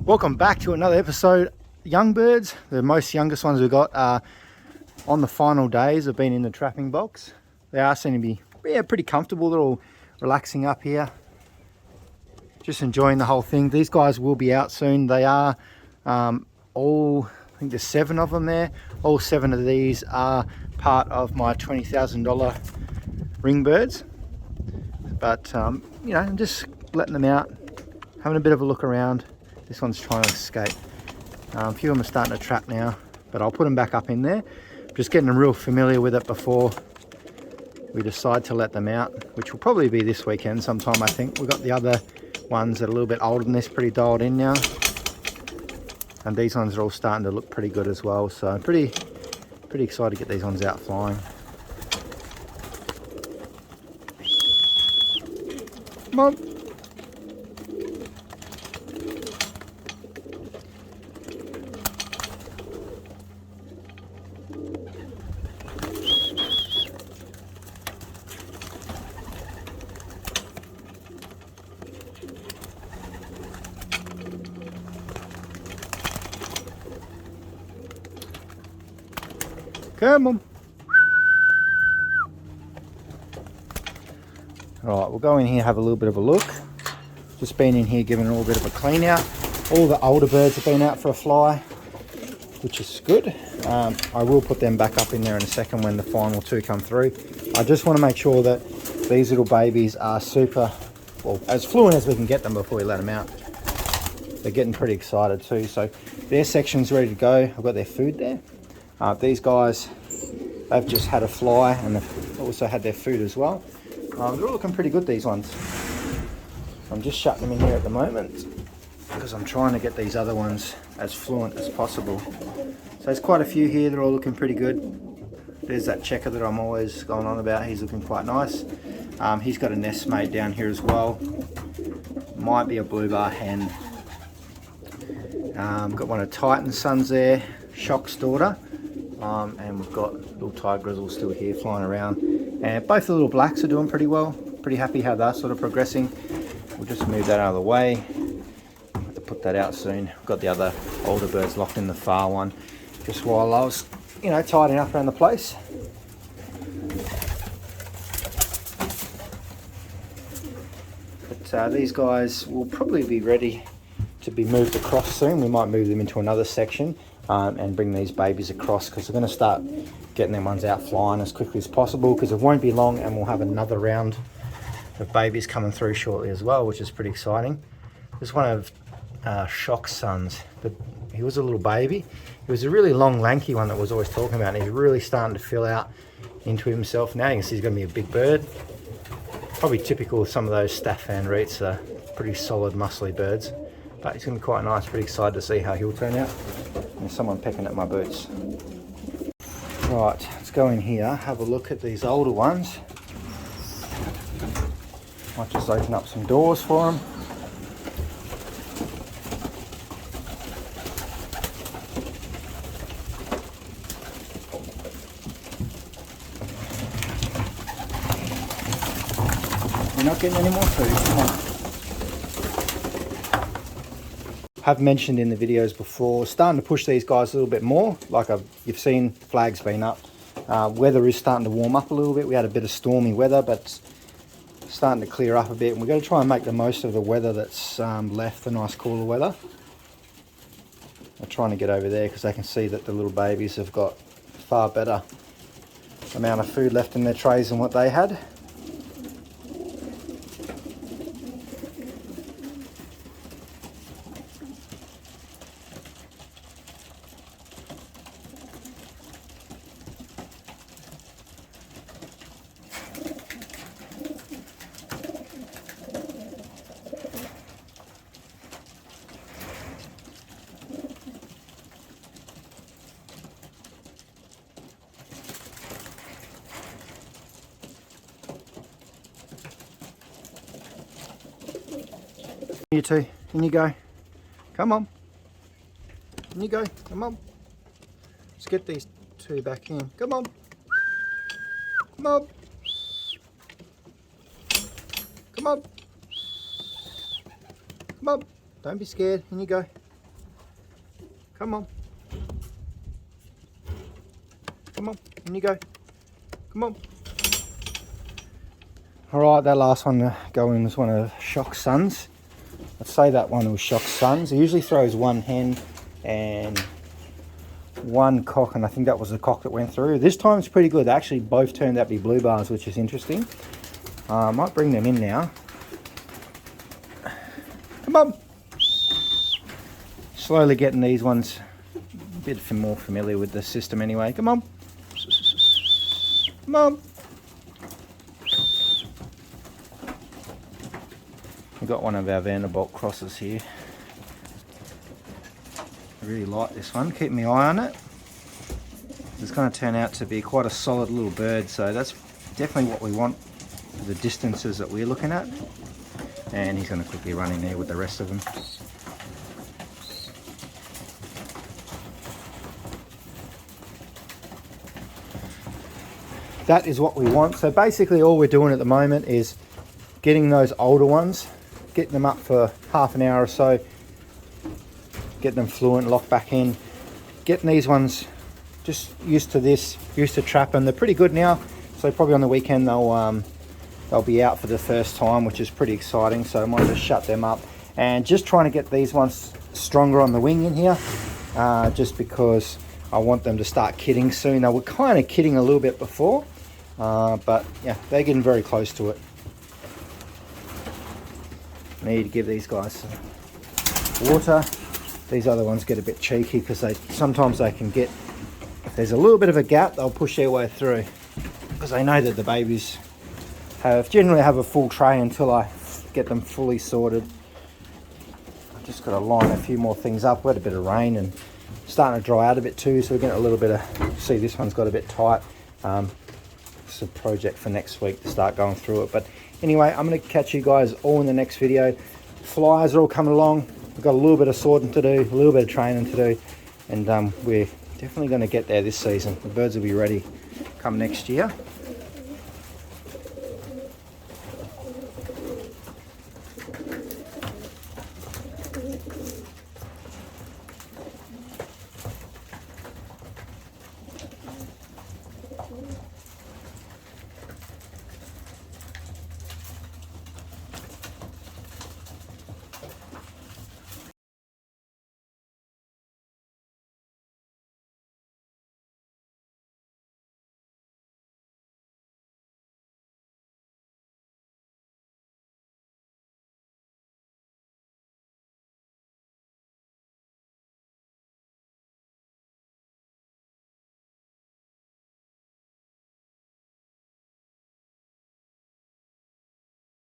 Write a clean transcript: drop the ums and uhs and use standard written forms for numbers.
Welcome back to another episode. Young birds, the most youngest ones we've got are on the final days have been in the trapping box. They are seeming to be pretty comfortable. They're all relaxing up here, just enjoying the whole thing. These guys will be out soon. They are all, I think there's 7 of them there. All 7 of these are part of my $20,000 ring birds. But you know, I'm just letting them out, having a bit of a look around. This one's trying to escape. A few of them are starting to trap now, but I'll put them back up in there. Just getting them real familiar with it before we decide to let them out, which will probably be this weekend sometime, I think. We've got the other ones that are a little bit older than this, pretty dialed in now. And these ones are all starting to look pretty good as well. So I'm pretty excited to get these ones out flying. Come on. Come on. Alright, we'll go in here, have a little bit of a look. Just been in here giving it a little bit of a clean out. All the older birds have been out for a fly, which is good. I will put them back up in there in a second when the final 2 come through. I just want to make sure that these little babies are super, well, as fluent as we can get them before we let them out. They're getting pretty excited too. So their section's ready to go. I've got their food there. These guys, they've just had a fly and they've also had their food as well. They're all looking pretty good, these ones. I'm just shutting them in here at the moment because I'm trying to get these other ones as fluent as possible. So there's quite a few here. They're all looking pretty good. There's that checker that I'm always going on about. He's looking quite nice. He's got a nest mate down here as well. Might be a blue bar hen. Got one of Titan's sons there, Shock's daughter. And we've got little Tiger Grizzle still here flying around. And both the little blacks are doing pretty well. Pretty happy how they're sort of progressing. We'll just move that out of the way. I'll have to put that out soon. I've got the other older birds locked in the far one. Just while I was, you know, tidying up around the place. But these guys will probably be ready to be moved across soon. We might move them into another section. And bring these babies across because we're going to start getting them ones out flying as quickly as possible because it won't be long and we'll have another round of babies coming through shortly as well, which is pretty exciting. This is one of Shock's sons, but he was a little baby. He was a really long lanky one that I was always talking about, and he's really starting to fill out into himself now. You can see he's going to be a big bird. Probably typical of some of those Staffan Reets, are pretty solid muscly birds, but he's going to be quite nice. Pretty excited to see how he'll turn out. There's someone pecking at my boots. Right, let's go in here, have a look at these older ones. Might just open up some doors for them. You're not getting any more food, come on. Have mentioned in the videos before, starting to push these guys a little bit more. Like you've seen, flags been up. Weather is starting to warm up a little bit. We had a bit of stormy weather, but it's starting to clear up a bit. And we're going to try and make the most of the weather that's left, the nice cooler weather. I'm trying to get over there because I can see that the little babies have got far better amount of food left in their trays than what they had. You two, in you go. Come on. In you go. Come on. Let's get these 2 back in. Come on. Come on. Come on. Come on. Don't be scared. In you go. Come on. Come on, in you go. Come on. Alright, that last one to go in was one of Shock's sons. I'd say that one was Shock's sons. He usually throws one hen and one cock, and I think that was the cock that went through. This time it's pretty good. They actually both turned out to be blue bars, which is interesting. I might bring them in now. Come on. Slowly getting these ones a bit more familiar with the system anyway. Come on. Come on. We've got one of our Vanderbilt crosses here. I really like this one. Keep my eye on it. It's going to turn out to be quite a solid little bird, so that's definitely what we want for the distances that we're looking at. And he's going to quickly run in there with the rest of them. That is what we want. So basically all we're doing at the moment is getting those older ones, getting them up for half an hour or so, get them fluent, locked back in, getting these ones just used to this, used to trapping. They're pretty good now, so probably on the weekend they'll be out for the first time, which is pretty exciting. So I might just shut them up and just trying to get these ones stronger on the wing in here, just because I want them to start kidding soon. They were kind of kidding a little bit before, but yeah, they're getting very close to it. Need to give these guys some water. These other ones get a bit cheeky because sometimes they can get, if there's a little bit of a gap, they'll push their way through because they know that the babies generally have a full tray until I get them fully sorted. I've just got to line a few more things up. We had a bit of rain and starting to dry out a bit too, so we're getting a little bit of, see this one's got a bit tight. It's a project for next week to start going through it. But anyway, I'm going to catch you guys all in the next video. Flyers are all coming along. We've got a little bit of sorting to do, a little bit of training to do, and we're definitely going to get there this season. The birds will be ready come next year.